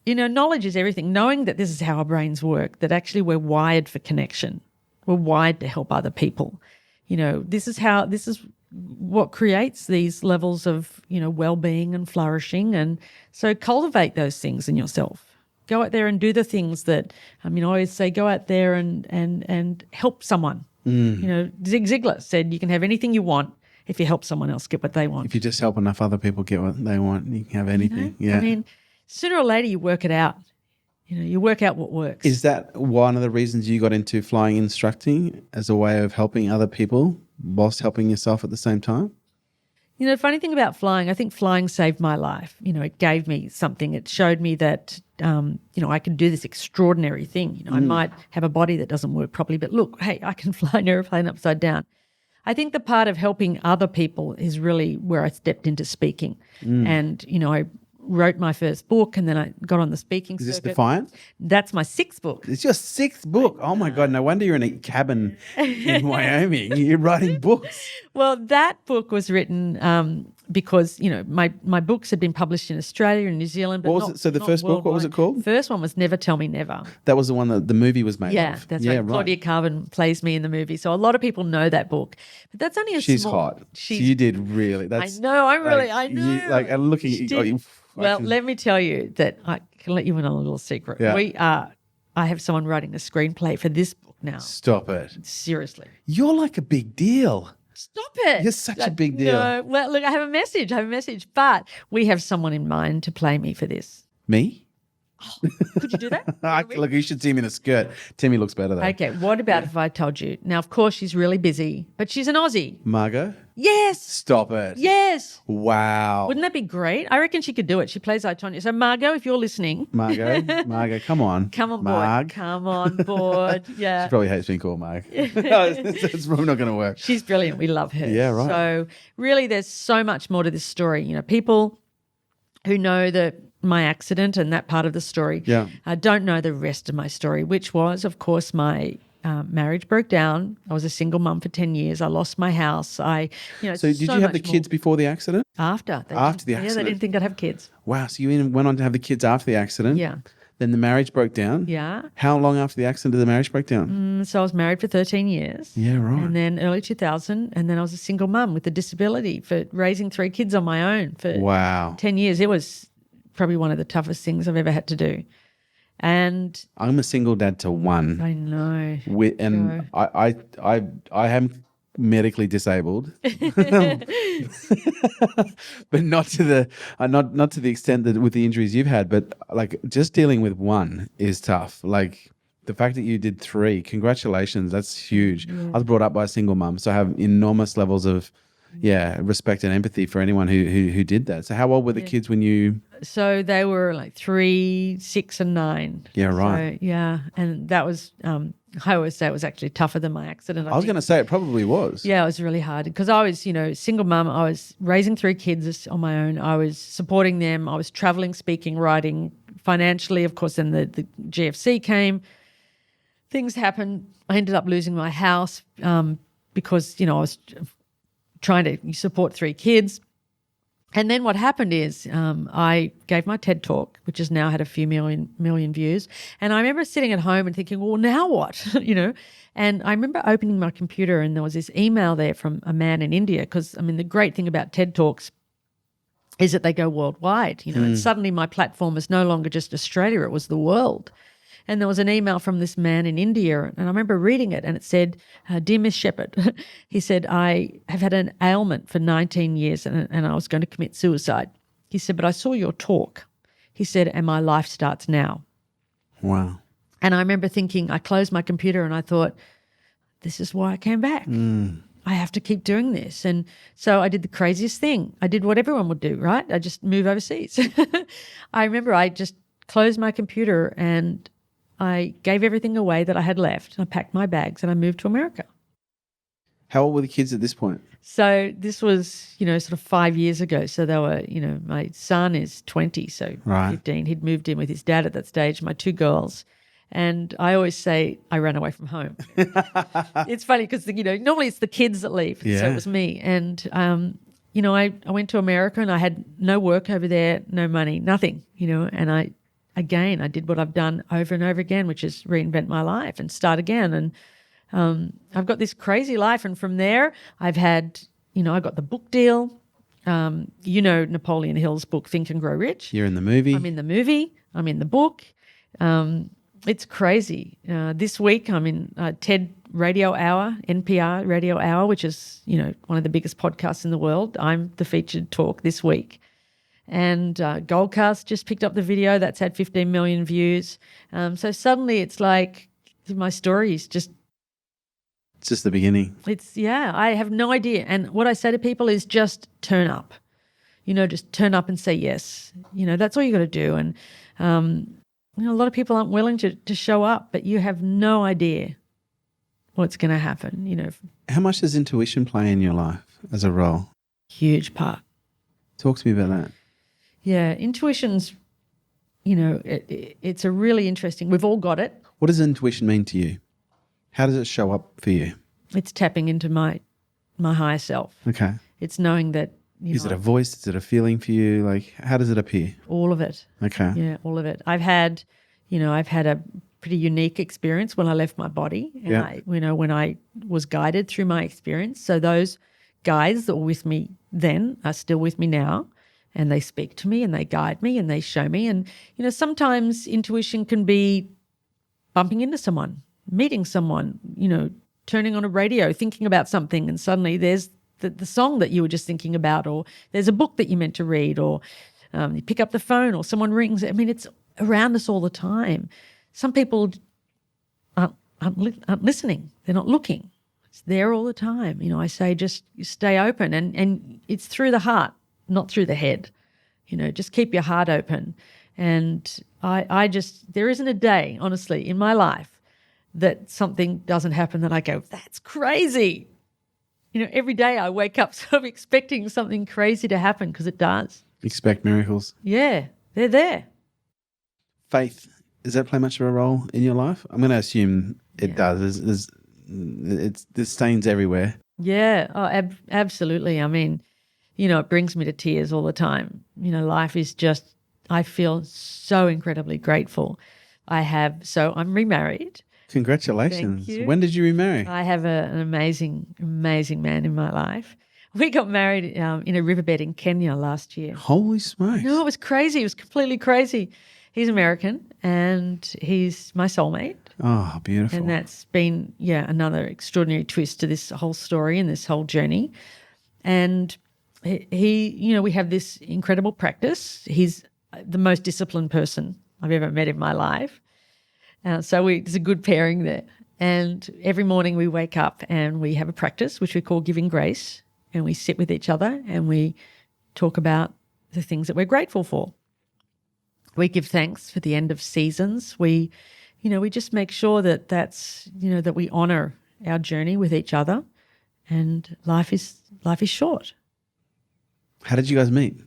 knowledge is everything. Knowing that this is how our brains work, that actually we're wired for connection. We're wired to help other people. This is what creates these levels of, well-being and flourishing. And so cultivate those things in yourself. Go out there and do the things that, I always say, go out there and help someone. Zig Ziglar said you can have anything you want if you help someone else get what they want. If you just help enough other people get what they want, you can have anything. Yeah. Sooner or later you work it out. You work out what works. Is that one of the reasons you got into flying instructing, as a way of helping other people whilst helping yourself at the same time? The funny thing about flying, I think flying saved my life. It gave me something. It showed me that, I can do this extraordinary thing. I might have a body that doesn't work properly, but look, hey, I can fly an airplane upside down. I think the part of helping other people is really where I stepped into speaking. And, I wrote my first book, and then I got on the speaking circuit. Is this Defiant? That's my 6th book. It's your 6th book. Oh my God, no wonder you're in a cabin in Wyoming. You're writing books. Well, that book was written because, my books had been published in Australia and New Zealand. But what was it? So the first book, what was it called? The first one was Never Tell Me Never. That was the one that the movie was made of. Yeah, that's right. Claudia Carvin plays me in the movie. So a lot of people know that book. But that's only She's hot. So you did really. I know. I know. I'm looking at you. Well, let me tell you that I can let you in on a little secret. Yeah. I have someone writing a screenplay for this book now. Stop it. Seriously. You're like a big deal. Stop it. You're such a big deal. No. Well, look, I have a message, but we have someone in mind to play me for this. Me? Could you do that? Look, you should see me in a skirt. Timmy looks better though. Okay, what about if I told you? Now, of course, she's really busy, but she's an Aussie. Margot? Yes. Stop it. Yes. Wow. Wouldn't that be great? I reckon she could do it. She plays I, Tonya. So, Margot, if you're listening. Margot, come on. Come on board. Marg. Come on board. Yeah. She probably hates being called Marg. It's probably not going to work. She's brilliant. We love her. Yeah, right. So, really, there's so much more to this story. You know, people who know my accident and that part of the story don't know the rest of my story, which was, of course, my marriage broke down. I was a single mum for 10 years. I lost my house. So did you have the kids before the accident? After. After the accident? Yeah, they didn't think I'd have kids. Wow. So you went on to have the kids after the accident? Yeah. Then the marriage broke down? Yeah. How long after the accident did the marriage break down? So I was married for 13 years. Yeah, right. And then early 2000, and then I was a single mum with a disability for raising 3 kids on my own for 10 years. It was probably one of the toughest things I've ever had to do. And I'm a single dad to 1. I know. I am medically disabled, but not to the extent that with the injuries you've had. But like just dealing with 1 is tough. Like the fact that you did 3, congratulations, that's huge. I was brought up by a single mum, so I have enormous levels of respect and empathy for anyone who did that. So how old were the kids when you? So they were like 3, 6, and 9. Yeah, right. So, and that was. I always say it was actually tougher than my accident. I was going to say it probably was. Yeah, it was really hard because I was, single mum. I was raising 3 kids on my own. I was supporting them. I was traveling, speaking, writing, financially. Of course, then the GFC came. Things happened. I ended up losing my house because, I was trying to support 3 kids. And then what happened is I gave my TED Talk, which has now had a few million views. And I remember sitting at home and thinking, well, now what? And I remember opening my computer and there was this email there from a man in India because, the great thing about TED Talks is that they go worldwide, and suddenly my platform is no longer just Australia, it was the world. And there was an email from this man in India, and I remember reading it, and it said, "Dear Miss Shepherd," he said, "I have had an ailment for 19 years and I was going to commit suicide." He said, "But I saw your talk." He said, "And my life starts now." Wow. And I remember thinking, I closed my computer and I thought, this is why I came back. I have to keep doing this. And so I did the craziest thing. I did what everyone would do, right? I just move overseas. I remember I just closed my computer and I gave everything away that I had left. I packed my bags and I moved to America. How old were the kids at this point? So this was, sort of 5 years ago. So they were, my son is 20, so 15. He'd moved in with his dad at that stage, my 2 girls. And I always say I ran away from home. It's funny because, normally it's the kids that leave. Yeah. So it was me. And, I went to America and I had no work over there, no money, nothing, and I did what I've done over and over again, which is reinvent my life and start again. And I've got this crazy life. And from there, I've had, I got the book deal. Napoleon Hill's book, Think and Grow Rich. You're in the movie. I'm in the movie. I'm in the book. It's crazy. This week, I'm in TED Radio Hour, NPR Radio Hour, which is, one of the biggest podcasts in the world. I'm the featured talk this week. And Goldcast just picked up the video. That's had 15 million views. So suddenly it's like my story is just... It's just the beginning. I have no idea. And what I say to people is just turn up. Just turn up and say yes. That's all you got to do. And a lot of people aren't willing to show up, but you have no idea what's going to happen. How much does intuition play in your life as a role? Huge part. Talk to me about that. Yeah, intuition's, it's a really interesting, we've all got it. What does intuition mean to you? How does it show up for you? It's tapping into my higher self. Okay. It's knowing that, Is it a voice? Is it a feeling for you? Like, how does it appear? All of it. Okay. Yeah, all of it. I've had a pretty unique experience when I left my body. And when I was guided through my experience. So those guides that were with me then are still with me now. And they speak to me and they guide me and they show me. And, sometimes intuition can be bumping into someone, meeting someone, turning on a radio, thinking about something, and suddenly there's the song that you were just thinking about, or there's a book that you meant to read, or you pick up the phone or someone rings. It's around us all the time. Some people aren't listening. They're not looking. It's there all the time. I say just stay open, and it's through the heart, not through the head. Just keep your heart open. And there isn't a day, honestly, in my life that something doesn't happen that I go, that's crazy. Every day I wake up sort of expecting something crazy to happen, because it does. Expect miracles. Yeah, they're there. Faith, does that play much of a role in your life? I'm going to assume it does. There's stains everywhere. Yeah, absolutely. I mean, it brings me to tears all the time. Life is just, I feel so incredibly grateful. I'm remarried. Congratulations. Thank you. When did you remarry? I have an amazing, amazing man in my life. We got married in a riverbed in Kenya last year. Holy smokes. No, it was crazy. It was completely crazy. He's American and he's my soulmate. Oh, beautiful. And that's been, another extraordinary twist to this whole story and this whole journey. And he, we have this incredible practice. He's the most disciplined person I've ever met in my life. So it's a good pairing there. And every morning we wake up and we have a practice which we call giving grace, and we sit with each other and we talk about the things that we're grateful for. We give thanks for the end of seasons. We just make sure that we honor our journey with each other, and life is short. How did you guys meet?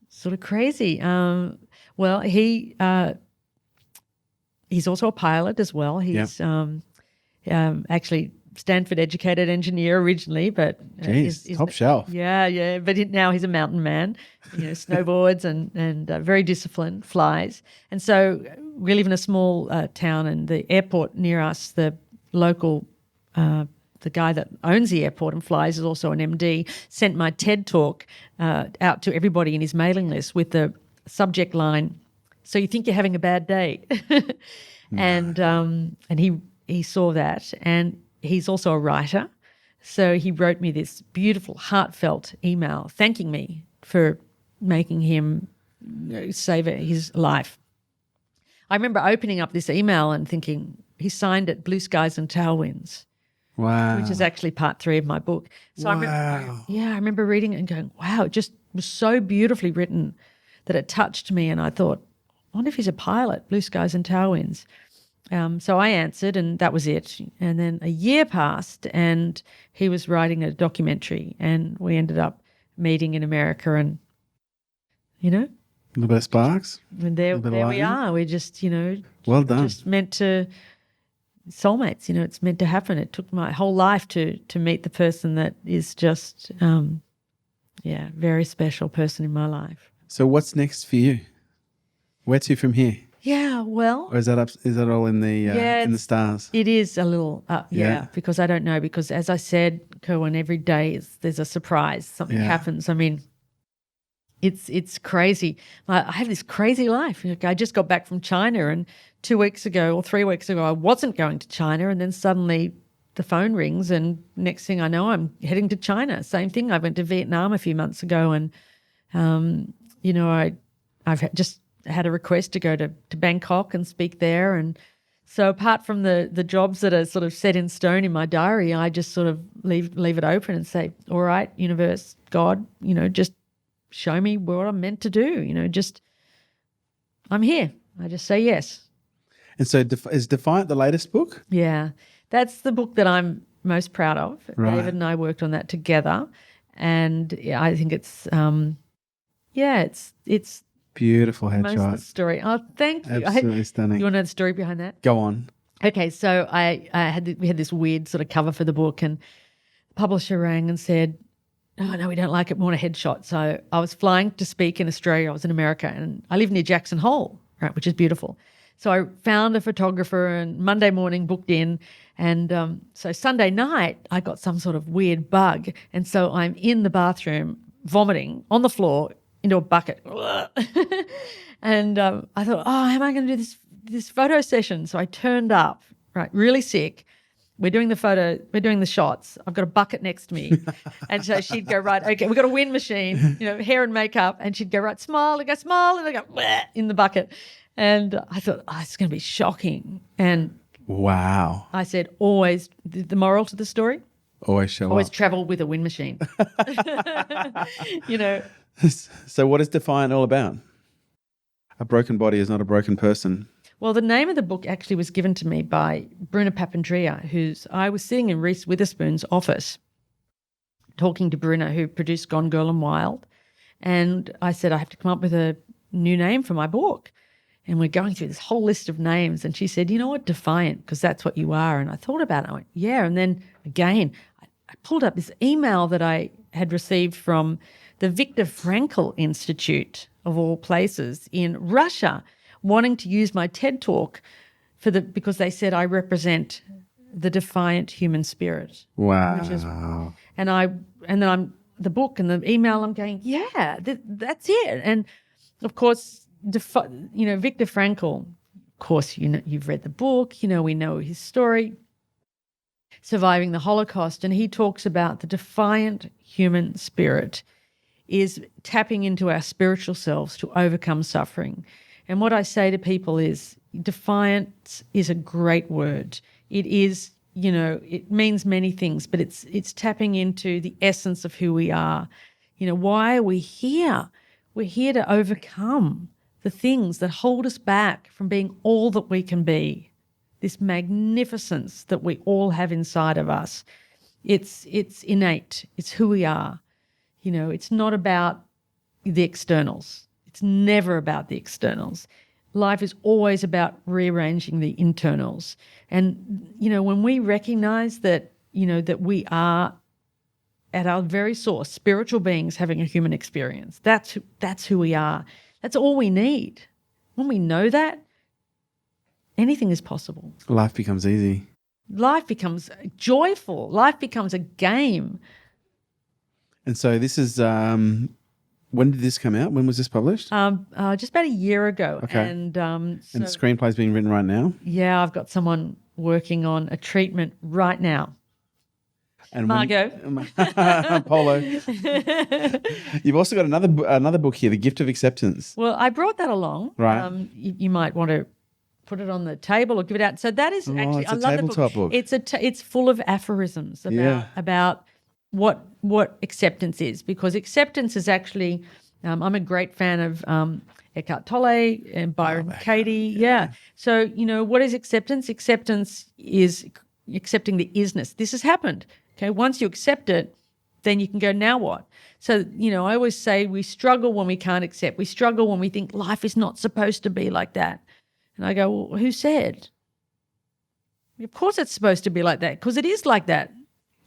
Sort of crazy. Well, he's also a pilot as well. He's actually Stanford educated engineer originally, but top shelf. Yeah. But now he's a mountain man. Snowboards and very disciplined, flies. And so we live in a small town, and the airport near us, the local, the guy that owns the airport and flies is also an MD, sent my TED talk out to everybody in his mailing list with the subject line, "So you think you're having a bad day?" And he saw that, and he's also a writer. So he wrote me this beautiful, heartfelt email thanking me for making him save his life. I remember opening up this email and thinking, he signed it Blue Skies and Tailwinds. Wow. Which is actually part 3 of my book. So I remember reading it and going, wow, it just was so beautifully written that it touched me. And I thought, I wonder if he's a pilot, Blue Skies and Tailwinds. So I answered, and that was it. And then a year passed, and he was writing a documentary, and we ended up meeting in America, and, A little bit of sparks. And there we are. We're just, well done. Just meant to, soulmates, it's meant to happen. It took my whole life to meet the person that is just, very special person in my life. So what's next for you? Where to from here? Yeah, well. Or is that all in the stars? It is a little, because I don't know. Because as I said, Kerwin, every day there's a surprise. Something happens. I mean, it's crazy. I have this crazy life. I just got back from China, and 2 weeks ago or 3 weeks ago, I wasn't going to China, and then suddenly the phone rings, and next thing I know, I'm heading to China. Same thing. I went to Vietnam a few months ago, and I've just had a request to go to Bangkok and speak there. And so apart from the jobs that are sort of set in stone in my diary, I just sort of leave it open and say, all right, universe, God, just show me what I'm meant to do. Just I'm here. I just say yes. And so is Defiant the latest book? Yeah, that's the book that I'm most proud of. Right. David and I worked on that together, and I think it's it's beautiful most of the headshot. story. Oh, thank you. Absolutely stunning. You want to know the story behind that? Go on. Okay, so we had this weird sort of cover for the book, and the publisher rang and said, "Oh no, we don't like it. We want a headshot." So I was flying to speak in Australia. I was in America, and I live near Jackson Hole, right, which is beautiful. So I found a photographer, and Monday morning booked in, and so Sunday night I got some sort of weird bug, and so I'm in the bathroom vomiting on the floor into a bucket, and I thought, oh, how am I going to do this photo session? So I turned up, right, really sick, we're doing the shots. I've got a bucket next to me. And so she'd go, right, okay, we've got a wind machine, hair and makeup. And she'd go, right, smile. And I go, bleh, in the bucket. And I thought, it's going to be shocking. And wow. I said, always, the moral to the story, Always show always up. travel with a wind machine. So what is Defiant all about? A broken body is not a broken person. Well, the name of the book actually was given to me by Bruna Papandrea, I was sitting in Reese Witherspoon's office talking to Bruna, who produced Gone Girl and Wild. And I said, I have to come up with a new name for my book. And we're going through this whole list of names. And she said, you know what, Defiant, because that's what you are. And I thought about it. I went, yeah. And then again, I pulled up this email that I had received from the Viktor Frankl Institute, of all places, in Russia, wanting to use my TED Talk because they said I represent the defiant human spirit. Wow. And then I'm the book and the email, I'm going, yeah, that's it. And of course, Viktor Frankl, of course, you've read the book, we know his story, surviving the Holocaust, and he talks about the defiant human spirit is tapping into our spiritual selves to overcome suffering. And what I say to people is defiance is a great word. It is, it means many things, but it's tapping into the essence of who we are. Why are we here? We're here to overcome the things that hold us back from being all that we can be, this magnificence that we all have inside of us. It's innate. It's who we are. It's not about the externals. It's never about the externals. Life is always about rearranging the internals. And, when we recognize that, that we are at our very source, spiritual beings having a human experience, that's who we are. That's all we need. When we know that, anything is possible. Life becomes easy. Life becomes joyful. Life becomes a game. And so this is, when did this come out? When was this published? Just about a year ago. Okay. And and the screenplay's being written right now? Yeah, I've got someone working on a treatment right now. And Margot. Polo. You've also got another book here, The Gift of Acceptance. Well, I brought that along. Right. You might want to put it on the table or give it out. So that is actually, it's I a love tabletop the book. book. It's full of aphorisms about what acceptance is, because acceptance is actually, I'm a great fan of Eckhart Tolle and Byron Katie. Yeah. So, what is acceptance? Acceptance is accepting the isness. This has happened. Okay. Once you accept it, then you can go, now what? So, I always say we struggle when we can't accept. We struggle when we think life is not supposed to be like that. And I go, well, who said? Of course it's supposed to be like that, because it is like that.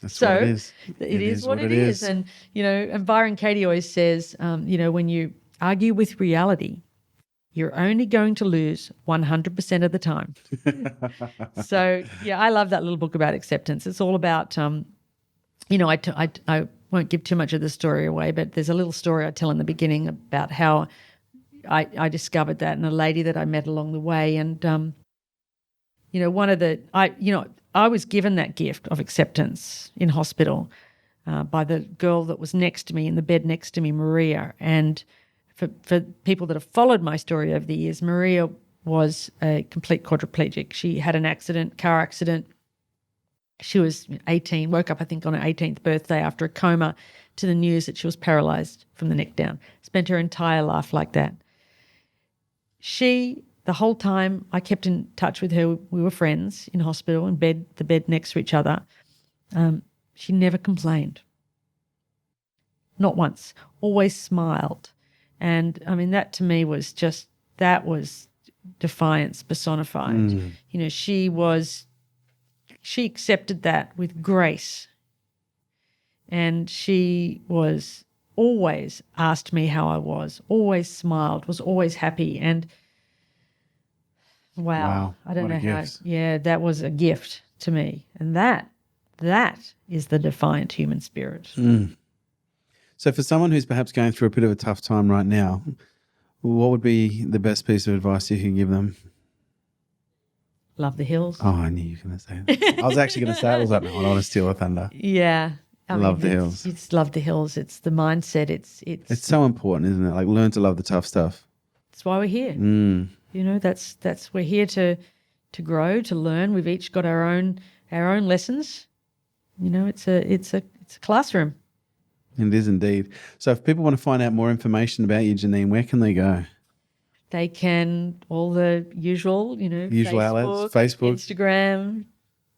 That's what it is. It is what it is. And, and Byron Katie always says, when you argue with reality, you're only going to lose 100% of the time. So, yeah, I love that little book about acceptance. It's all about, I won't give too much of the story away, but there's a little story I tell in the beginning about how I discovered that, and a lady that I met along the way. And, I was given that gift of acceptance in hospital by the girl that was next to me, in the bed next to me, Maria. And for people that have followed my story over the years, Maria was a complete quadriplegic. She had an accident, car accident. She was 18, woke up, I think, on her 18th birthday after a coma to the news that she was paralyzed from the neck down. Spent her entire life like that. The whole time I kept in touch with her, we were friends in hospital, in bed, the bed next to each other. She never complained. Not once. Always smiled. And I mean, that to me was that was defiance personified. She accepted that with grace. And she was always asked me how I was, always smiled, was always happy. And wow. I don't know how. Yeah, that was a gift to me. And that is the defiant human spirit. Mm. So for someone who's perhaps going through a bit of a tough time right now, what would be the best piece of advice you can give them? love the hills. Oh, I knew you were going to say that. I was actually going to say it. I was like, no, I don't want to steal the thunder. Yeah. Love the hills. It's love the hills. It's the mindset. It's so important, isn't it? Like, learn to love the tough stuff. That's why we're here. Mm. You know, we're here to grow, to learn. We've each got our own lessons. You know, it's a classroom. It is indeed. So if people want to find out more information about you, Janine, where can they go? They can, all the usual, outlets, Facebook, Instagram,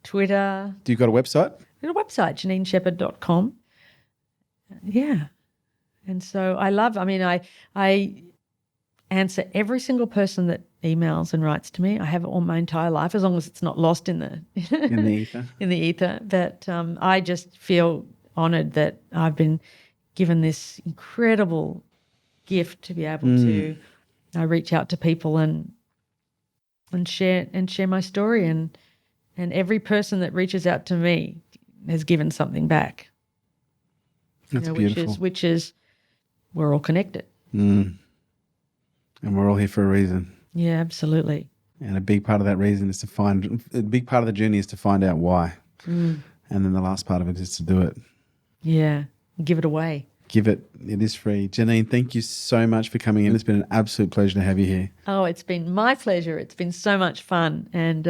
Twitter. Do you got a website? A website, JanineShepherd.com. Yeah. And so I answer every single person that emails and writes to me. I have it all my entire life, as long as it's not lost in the ether. In the ether. But I just feel honoured that I've been given this incredible gift to be able to reach out to people and share my story, and every person that reaches out to me has given something back. That's beautiful. Which is we're all connected. And we're all here for a reason. Yeah, absolutely. And a big part of that reason is a big part of the journey is to find out why. And then the last part of it is to do it. Yeah, give it away. It is free. Janine, thank you so much for coming in. It's been an absolute pleasure to have you here. Oh, it's been my pleasure. It's been so much fun. And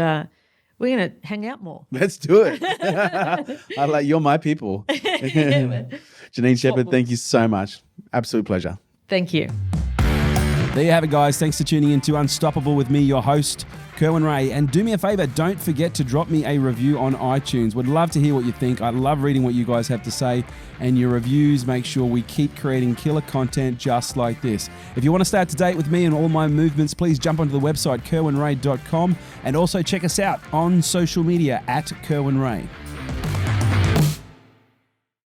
we're going to hang out more. Let's do it. You're my people. Janine Shepherd, thank you so much. Absolute pleasure. Thank you. There you have it, guys. Thanks for tuning in to Unstoppable with me, your host, Kerwin Ray. And do me a favor, don't forget to drop me a review on iTunes. Would love to hear what you think. I love reading what you guys have to say. And your reviews make sure we keep creating killer content just like this. If you want to stay up to date with me and all my movements, please jump onto the website, kerwinray.com. And also check us out on social media at Kerwin Ray.